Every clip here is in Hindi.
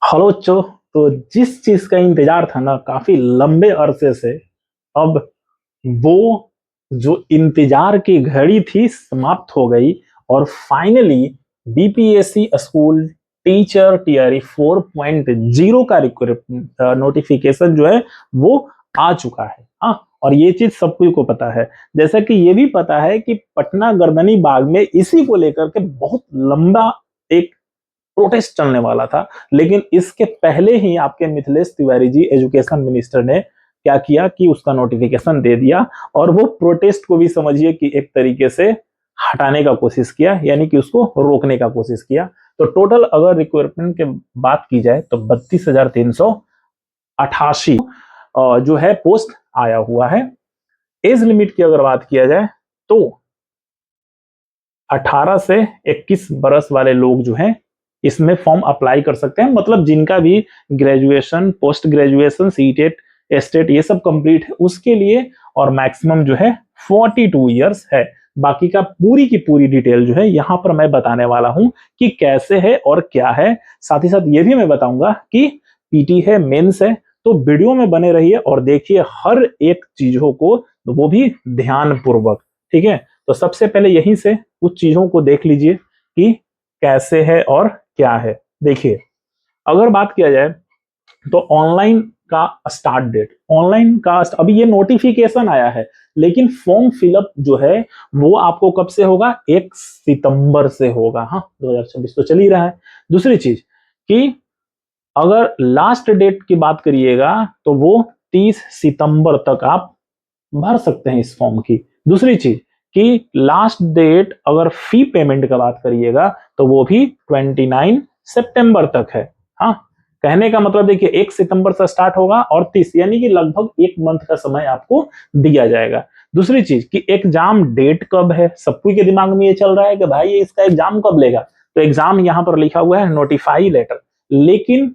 हेलो बच्चों। तो जिस चीज का इंतजार था ना काफी लंबे अरसे से, अब वो जो इंतजार की घड़ी थी समाप्त हो गई। और finally BPSC school teacher TRE 4.0 का नोटिफिकेशन जो है वो आ चुका है। हाँ, और ये चीज सबको को पता है। जैसा कि ये भी पता है कि पटना गर्दनी बाग में इसी को लेकर के बहुत लंबा एक प्रोटेस्ट चलने वाला था। लेकिन इसके पहले ही आपके मिथिलेश तिवारी जी एजुकेशन मिनिस्टर ने क्या किया कि उसका नोटिफिकेशन दे दिया। और वो प्रोटेस्ट को भी समझिए कि एक तरीके से हटाने का कोशिश किया, यानी कि उसको रोकने का कोशिश किया। तो टोटल अगर रिक्वायरमेंट की बात की जाए तो 32,388 जो है पोस्ट आया हुआ है। एज लिमिट की अगर बात किया जाए तो 18 से 21 बरस वाले लोग जो हैं इसमें फॉर्म अप्लाई कर सकते हैं। मतलब जिनका भी graduation, post graduation, CTET, estate ये सब कंप्लीट है उसके लिए। और मैक्सिमम जो है 42 इयर्स है। बाकी का पूरी की पूरी डिटेल जो है यहाँ पर मैं बताने वाला हूं कि कैसे है और क्या है। साथ ही साथ ये भी मैं बताऊंगा कि पीटी है, मेंस है। तो वीडियो में बने रहिए और देखिए हर एक चीजों को, वो भी ध्यान पूर्वक। ठीक है, तो सबसे पहले यहीं से कुछ चीजों को देख लीजिए कि कैसे है और क्या है। देखिए, अगर बात किया जाए तो ऑनलाइन का स्टार्ट डेट, ऑनलाइन का अभी ये नोटिफिकेशन आया है, लेकिन फॉर्म फिलअप जो है वो आपको कब से होगा? 1 सितंबर से होगा। हाँ, 2026 तो चल ही रहा है। दूसरी चीज कि अगर लास्ट डेट की बात करिएगा तो वो 30 सितंबर तक आप भर सकते हैं इस फॉर्म की। दूसरी चीज कि लास्ट डेट अगर फी पेमेंट का बात करिएगा तो वो भी 29 सितंबर तक है। हाँ, कहने का मतलब देखिए 1 सितंबर से स्टार्ट होगा और 30, यानी कि लगभग 1 मंथ का समय आपको दिया जाएगा। दूसरी चीज कि एग्जाम डेट कब है, सबको के दिमाग में ये चल रहा है कि भाई ये इसका एग्जाम कब लेगा। तो एग्जाम यहां पर लिखा हुआ है नोटिफाई लेटर, लेकिन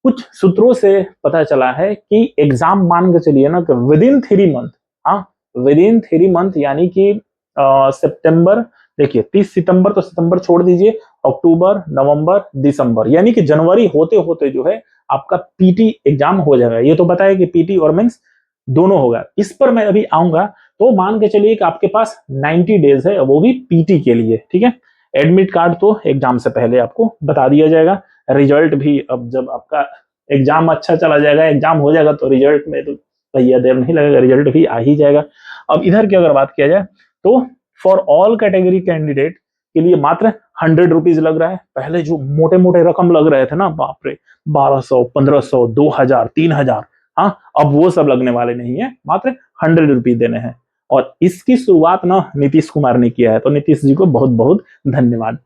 कुछ सूत्रों से पता चला है कि एग्जाम मान के चलिए ना कि विद इन 3 मंथ। हाँ, विद इन 3 मंथ, यानी कि सितंबर, देखिए 30 सितंबर तो सितंबर छोड़ दीजिए, अक्टूबर, नवंबर, दिसंबर, यानी कि जनवरी होते होते जो है आपका पीटी एग्जाम हो जाएगा। ये तो पता है कि पीटी और मेंस दोनों होगा। इस पर मैं अभी आऊंगा। तो मान के चलिए कि आपके पास 90 डेज है, वो भी पीटी के लिए। ठीक है, एडमिट कार्ड तो एग्जाम से पहले आपको बता दिया जाएगा। रिजल्ट भी अब जब आपका एग्जाम अच्छा चला जाएगा, एग्जाम हो जाएगा, तो रिजल्ट में तो भैया देर नहीं लगेगा, रिजल्ट भी आ ही जाएगा। अब इधर की अगर बात किया जाए तो फॉर ऑल कैटेगरी कैंडिडेट के लिए मात्र 100 रुपीज लग रहा है। पहले जो मोटे मोटे रकम लग रहे थे ना, बाप रे, 1200, 1500, 2000, 3000, हाँ, अब वो सब लगने वाले नहीं है, मात्र 100 रुपीज देने हैं। और इसकी शुरुआत ना नीतीश कुमार ने किया है, तो नीतीश जी को बहुत बहुत धन्यवाद।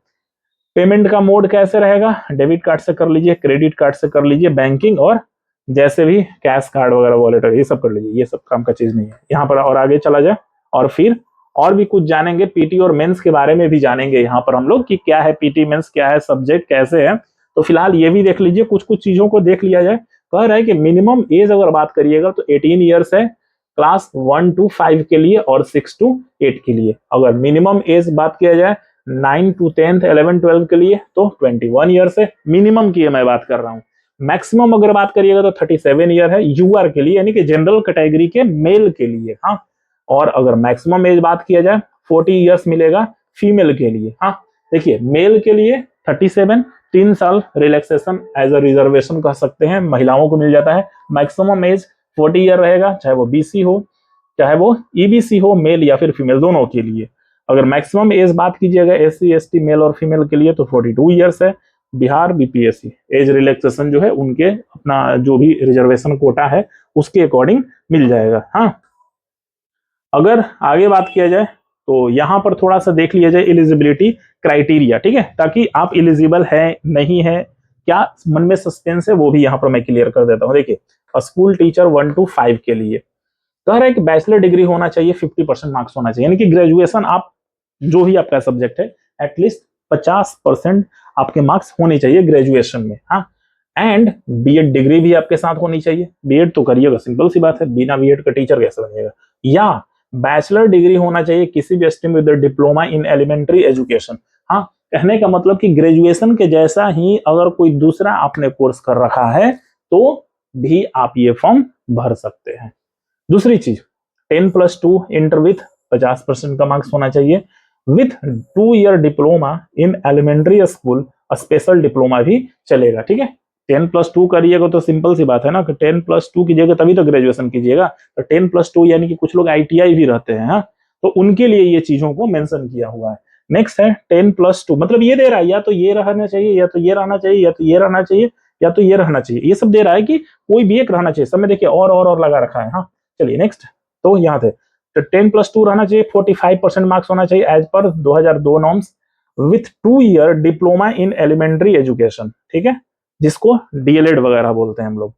पेमेंट का मोड कैसे रहेगा? डेबिट कार्ड से कर लीजिए, क्रेडिट कार्ड से कर लीजिए, बैंकिंग, और जैसे भी कैश कार्ड वगैरह, वॉलेट ये सब कर लीजिए। ये सब काम का चीज नहीं है यहाँ पर। और आगे चला जाए और फिर और भी कुछ जानेंगे, पीटी और मेंस के बारे में भी जानेंगे यहाँ पर हम लोग कि क्या है पीटी, मेंस क्या है, सब्जेक्ट कैसे है। तो फिलहाल ये भी देख लीजिए, कुछ कुछ चीजों को देख लिया जाए। कह रहा है कि मिनिमम एज अगर बात करिएगा तो 18 ईयर्स है, क्लास 1 to 5 के लिए और 6 to 8 के लिए। अगर मिनिमम एज बात किया जाए 9 to 10th, 11, 12 के लिए तो 21 ईयर्स है, मिनिमम की मैं बात कर रहा हूँ। मैक्सिमम अगर बात करिएगा तो 37 ईयर है यूआर के लिए, यानी कि जनरल कैटेगरी के मेल के लिए। हाँ, और अगर मैक्सिमम एज बात किया जाए 40 इयर्स मिलेगा फीमेल के लिए। हाँ, देखिए मेल के लिए 37, 3 साल रिलैक्सेशन एज अ रिजर्वेशन कह सकते हैं, महिलाओं को मिल जाता है। मैक्सिमम एज 40 ईयर रहेगा, चाहे वो बीसी हो, चाहे वो ईबीसी हो, मेल या फिर फीमेल, दोनों के लिए। अगर मैक्सिमम एज बात कीजिएगा एससी एसटी मेल और फीमेल के लिए तो 42 इयर्स है। बिहार बीपीएससी एज रिलैक्सेशन जो है उनके अपना जो भी रिजर्वेशन कोटा है उसके अकॉर्डिंग मिल जाएगा। हाँ, अगर आगे बात किया जाए तो यहां पर थोड़ा सा देख लिया जाए एलिजिबिलिटी क्राइटेरिया। ठीक है, ताकि आप एलिजिबल है नहीं है, क्या मन में सस्पेंस है, वो भी यहां पर मैं क्लियर कर देता हूं। देखिए, स्कूल टीचर 1 to 5 के लिए कह रहा है कि बैचलर डिग्री होना चाहिए, 50% मार्क्स होना चाहिए, यानी कि ग्रेजुएशन आप जो भी आपका सब्जेक्ट है एटलीस्ट 50% आपके मार्क्स होने चाहिए ग्रेजुएशन में। हाँ, एंड बीएड डिग्री भी आपके साथ होनी चाहिए। बीएड तो करिएगा, सिंपल सी बात है, बिना बीएड का टीचर कैसे बनिएगा। या बैचलर डिग्री होना चाहिए किसी भी stream with diploma in elementary education. हाँ, कहने का मतलब कि ग्रेजुएशन के जैसा ही अगर कोई दूसरा आपने कोर्स कर रखा है तो भी आप ये फॉर्म भर सकते हैं। दूसरी चीज 10+2 इंटर विथ 50% का मार्क्स होना चाहिए। With 2 year diploma in elementary school, special diploma भी चलेगा। ठीक है, 10+2 करिएगा तो सिंपल सी बात है ना कि 10+2 कीजिएगा तभी तो ग्रेजुएशन कीजिएगा। तो 10+2 यानी कि कुछ लोग ITI भी रहते हैं, हाँ, तो उनके लिए ये चीजों को मेंशन किया हुआ है। नेक्स्ट है 10+2, मतलब ये दे रहा है या तो ये रहना चाहिए या तो ये रहना चाहिए या तो ये रहना चाहिए या तो ये रहना चाहिए, ये सब दे रहा है कि कोई भी एक रहना चाहिए। सब में देखिए और लगा रखा है। हाँ चलिए नेक्स्ट, तो यहाँ थे तो 10+2 रहना चाहिए, 45% मार्क्स होना चाहिए एज पर 2002 norms, with 2 year diploma in elementary education. ठीक है, जिसको DLED वगैरह बोलते हैं हम लोग।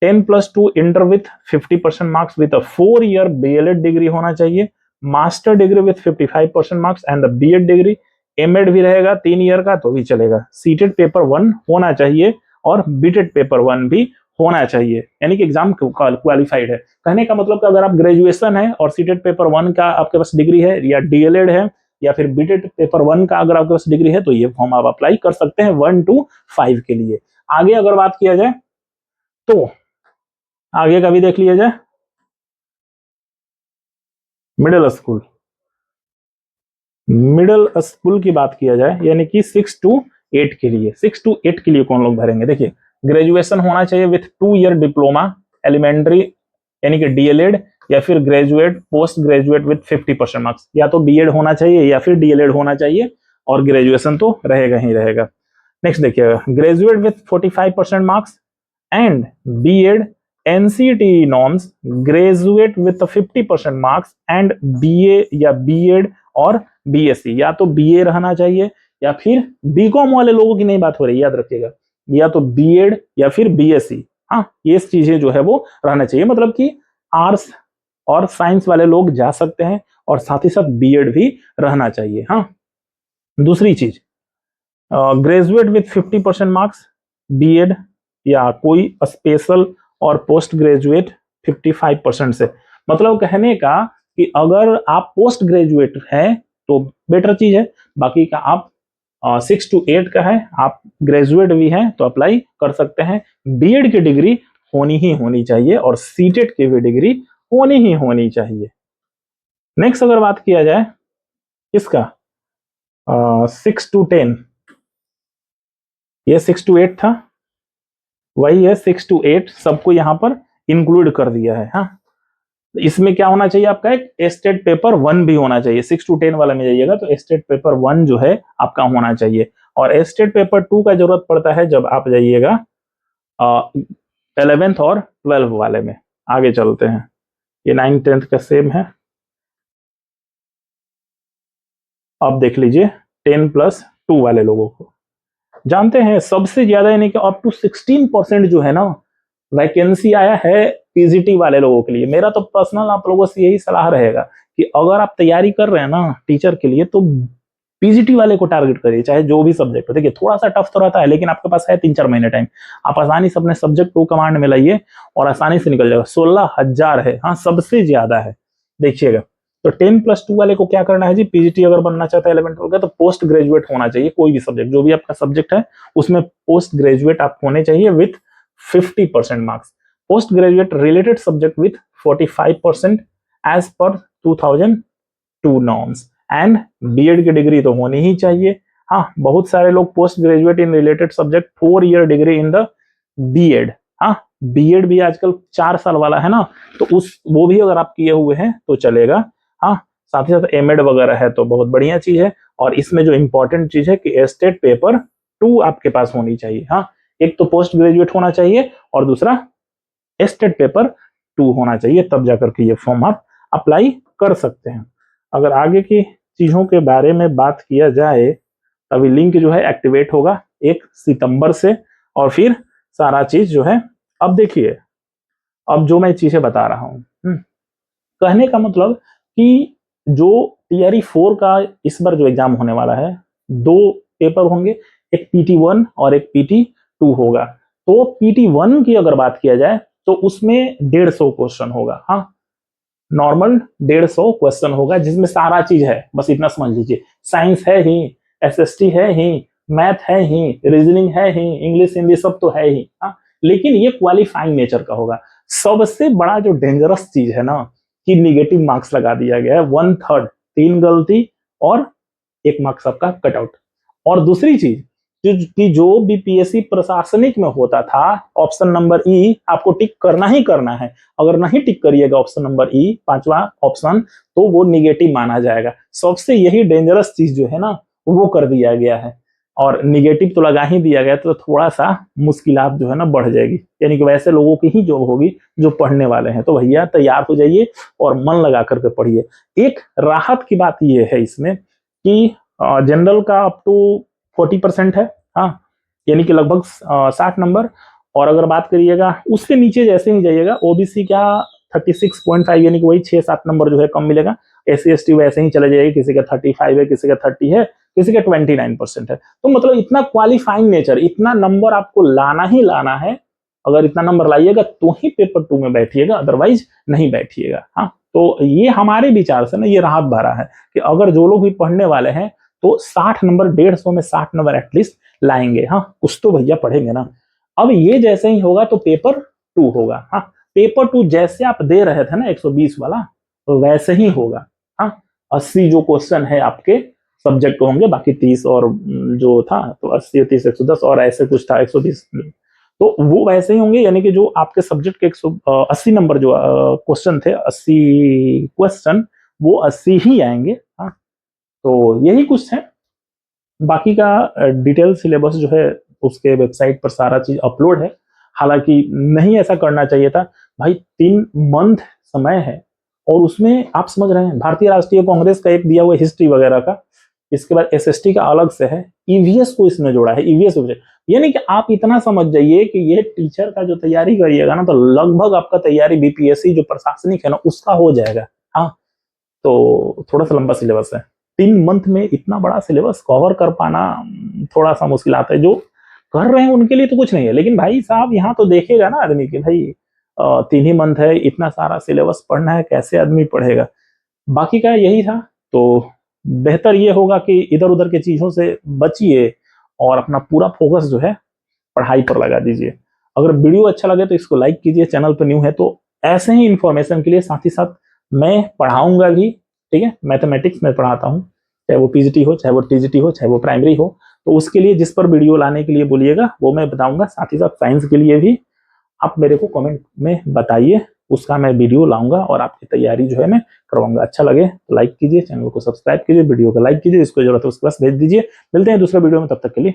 10+2 inter with 50% marks with 4 year BLED degree होना चाहिए, master degree with 55% marks and the BEd degree. MAd भी रहेगा 3 ईयर का तो भी चलेगा। सीटेड पेपर 1 होना चाहिए और बीटेड पेपर 1 भी होना चाहिए, यानी कि एग्जाम क्वालिफाइड है। कहने का मतलब कि अगर आप ग्रेजुएशन है और सीटेड पेपर 1 का आपके पास डिग्री है या DLED है या फिर बीटेड पेपर 1 का अगर आपके पास डिग्री है तो ये फॉर्म आप अप्लाई कर सकते हैं 1 to 5 के लिए। आगे अगर बात किया जाए तो आगे का भी देख लिया जाए। मिडिल स्कूल, मिडिल स्कूल की बात किया जाए यानी कि 6 to 8 के लिए, 6 to 8 के लिए कौन लोग भरेंगे? देखिए, ग्रेजुएशन होना चाहिए विथ 2 ईयर डिप्लोमा एलिमेंट्री यानी कि DLED या फिर graduate post graduate with 50% marks, या तो BEd होना चाहिए या फिर DLED होना चाहिए और ग्रेजुएशन तो रहेगा ही रहेगा। नेक्स्ट देखिएगा, graduate with 45% marks and BEd NCT norms, graduate with 50% marks and BA या BEd और BSc, या तो BA रहना चाहिए या फिर BCom वाले लोगों की नहीं बात हो रही, याद रखिएगा, या तो BEd या फिर BSc। हाँ, ये चीजें जो है वो रहना चाहिए, मतलब कि आर्ट्स और साइंस वाले लोग जा सकते हैं और साथ ही साथ BEd भी रहना चाहिए। हाँ, दूसरी चीज, ग्रेजुएट विथ 50% मार्क्स, BEd या कोई स्पेशल और पोस्ट ग्रेजुएट 55% से। मतलब कहने का कि अगर आप पोस्ट ग्रेजुएट हैं तो बेटर चीज है, बाकी का आप 6 to 8 का है, आप ग्रेजुएट भी हैं तो अप्लाई कर सकते हैं। BEd की डिग्री होनी ही होनी चाहिए और सीटेड की भी डिग्री होनी ही होनी चाहिए। नेक्स्ट अगर बात किया जाए इसका 6 to 10, ये 6 to 8 था, वही है 6 to 8, सबको यहाँ पर इंक्लूड कर दिया है। हाँ, इसमें क्या होना चाहिए आपका, एक एस्टेट पेपर 1 भी होना चाहिए। 6 to 10 वाला में जाइएगा तो एस्टेट पेपर 1 जो है आपका होना चाहिए, और एस्टेट पेपर 2 का जरूरत पड़ता है जब आप जाइएगा 11th और 12th वाले में। आगे चलते हैं, ये 9th 10th का सेम है। अब देख लीजिए 10+2 वाले लोगों को, जानते हैं सबसे ज्यादा यानी कि अप टू 16% जो है ना वैकेंसी आया है PGT वाले लोगों के लिए। मेरा तो पर्सनल आप लोगों से यही सलाह रहेगा कि अगर आप तैयारी कर रहे हैं ना टीचर के लिए तो PGT वाले को टारगेट करिए, चाहे जो भी सब्जेक्ट हो। देखिए थोड़ा सा टफ तो रहता है, लेकिन आपके पास है 3-4 महीने टाइम, आप आसानी से अपने सब्जेक्ट को कमांड में लाइए और आसानी से निकल जाएगा। 16,000 है, हाँ सबसे ज्यादा है। देखिएगा तो 10+2 वाले को क्या करना है जी, PGT अगर बनना चाहता है 11 का तो पोस्ट ग्रेजुएट होना चाहिए। कोई भी सब्जेक्ट जो भी आपका सब्जेक्ट है उसमें पोस्ट ग्रेजुएट आप होने चाहिए with 50% marks, post graduate related subject with 45% as पर 2002 नॉर्म्स, एंड BEd की डिग्री तो होनी ही चाहिए। हाँ, बहुत सारे लोग post graduate in related subject 4 year degree in the BEd। हाँ, BEd भी आजकल 4 साल वाला है ना, तो वो भी अगर आप किए हुए हैं तो चलेगा। हाँ, साथ ही साथ MAd वगैरह है तो बहुत बढ़िया चीज है। और इसमें जो इंपॉर्टेंट चीज है कि एस्टेट पेपर 2 आपके पास होनी चाहिए। हाँ, एक तो पोस्ट ग्रेजुएट होना चाहिए और दूसरा एस्टेट पेपर 2 होना चाहिए, तब जाकर के ये फॉर्म आप अप्लाई कर सकते हैं। अगर आगे की चीजों के बारे में बात किया जाए तभी लिंक जो है एक्टिवेट होगा 1 सितंबर से, और फिर सारा चीज जो है, अब देखिए अब जो मैं चीजें बता रहा हूँ, कहने का मतलब कि जो TRE 4 का इस बार जो एग्जाम होने वाला है, 2 पेपर होंगे, एक PT1 और एक PT2 होगा। तो PT1 की अगर बात किया जाए तो उसमें 150 क्वेश्चन होगा। हाँ, नॉर्मल 150 क्वेश्चन होगा जिसमें सारा चीज है, बस इतना समझ लीजिए। साइंस है ही, SST है ही, मैथ है ही, रीजनिंग है ही, इंग्लिश हिंदी सब तो है ही, हाँ, लेकिन ये क्वालिफाइंग नेचर का होगा। सबसे बड़ा जो डेंजरस चीज है ना कि निगेटिव मार्क्स लगा दिया गया है, 1/3, 3 गलती और 1 मार्क्स आपका कट आउट। और दूसरी चीज जो बीपीएससी प्रशासनिक में होता था, ऑप्शन नंबर ई आपको टिक करना ही करना है, अगर नहीं टिक करिएगा ऑप्शन नंबर ई, 5वां ऑप्शन, तो वो निगेटिव माना जाएगा। सबसे यही डेंजरस चीज जो है ना वो कर दिया गया है, और निगेटिव तो लगा ही दिया गया तो थोड़ा सा मुश्किलात जो है ना बढ़ जाएगी, यानी कि वैसे लोगों की ही जॉब होगी जो पढ़ने वाले हैं। तो भैया तैयार हो जाइए और मन लगा करके पढ़िए। एक राहत की बात ये है इसमें कि जनरल का अप टू 40% है, हाँ, यानी कि लगभग 60 नंबर। और अगर बात करिएगा उसके नीचे जैसे ही जाइएगा, ओबीसी का 36.5 यानी कि वही 6-7 नंबर जो है कम मिलेगा। SC ST वैसे ही चले जाएगी, किसी का 35 है, किसी का 30 है, किसी का 29% है। तो मतलब इतना क्वालिफाइंग नेचर, इतना नंबर आपको लाना ही लाना है। अगर इतना नंबर लाइएगा तो ही पेपर 2 में बैठिएगा, अदरवाइज नहीं बैठिएगा। हाँ, तो ये हमारे विचार से ना ये राहत भरा है कि अगर जो लोग भी पढ़ने वाले हैं तो 60 नंबर, 150 में 60 नंबर एटलीस्ट लाएंगे। हाँ, कुछ तो भैया पढ़ेंगे ना। अब ये जैसे ही होगा तो पेपर 2 होगा। हाँ, पेपर 2 जैसे आप दे रहे थे ना 120 वाला, तो वैसे ही होगा। हाँ, 80 जो क्वेश्चन है आपके सब्जेक्ट होंगे, बाकी 30 और जो था तो 80, 30, 110 और ऐसे कुछ था 120, तो वो वैसे ही होंगे। यानी कि जो आपके सब्जेक्ट के 180 नंबर जो क्वेश्चन थे, 80 क्वेश्चन, वो 80 ही आएंगे। हाँ, तो यही कुछ है। बाकी का डिटेल सिलेबस जो है उसके वेबसाइट पर सारा चीज अपलोड है। हालांकि नहीं ऐसा करना चाहिए था भाई, 3 मंथ समय है और उसमें आप समझ रहे हैं भारतीय राष्ट्रीय कांग्रेस का एक दिया हुआ हिस्ट्री वगैरह का, इसके बाद SST का अलग से है, ईवीएस को इसमें जोड़ा है, ईवीएस। यानी कि आप इतना समझ जाइए कि ये टीचर का जो तैयारी करिएगा ना तो लगभग आपका तैयारी बीपीएससी जो प्रशासनिक है ना उसका हो जाएगा। हाँ, तो थोड़ा सा लंबा सिलेबस है, 3 मंथ में इतना बड़ा सिलेबस कवर कर पाना थोड़ा सा मुश्किल आता है। जो कर रहे हैं उनके लिए तो कुछ नहीं है, लेकिन भाई साहब यहाँ तो देखेगा ना आदमी कि भाई 3 ही मंथ है, इतना सारा सिलेबस पढ़ना है, कैसे आदमी पढ़ेगा। बाकी का यही था। तो बेहतर ये होगा कि इधर उधर के चीजों से बचिए और अपना पूरा फोकस जो है पढ़ाई पर लगा दीजिए। अगर वीडियो अच्छा लगे तो इसको लाइक कीजिए, चैनल पर न्यू है तो ऐसे ही इंफॉर्मेशन के लिए साथ ही साथ मैं पढ़ाऊंगा भी, ठीक है। मैथमेटिक्स में पढ़ाता हूँ, चाहे वो पीजीटी हो, चाहे वो टीजीटी हो, चाहे वो प्राइमरी हो। तो उसके लिए जिस पर वीडियो लाने के लिए बोलिएगा वो मैं बताऊंगा। साथ ही साथ साइंस के लिए भी आप मेरे को कमेंट में बताइए, उसका मैं वीडियो लाऊंगा और आपकी तैयारी जो है मैं करवाऊंगा। अच्छा लगे तो लाइक कीजिए, चैनल को सब्सक्राइब कीजिए, वीडियो को लाइक कीजिए, जिसको जरूरत है उसके पास भेज दीजिए। मिलते हैं दूसरे वीडियो में, तब तक के लिए।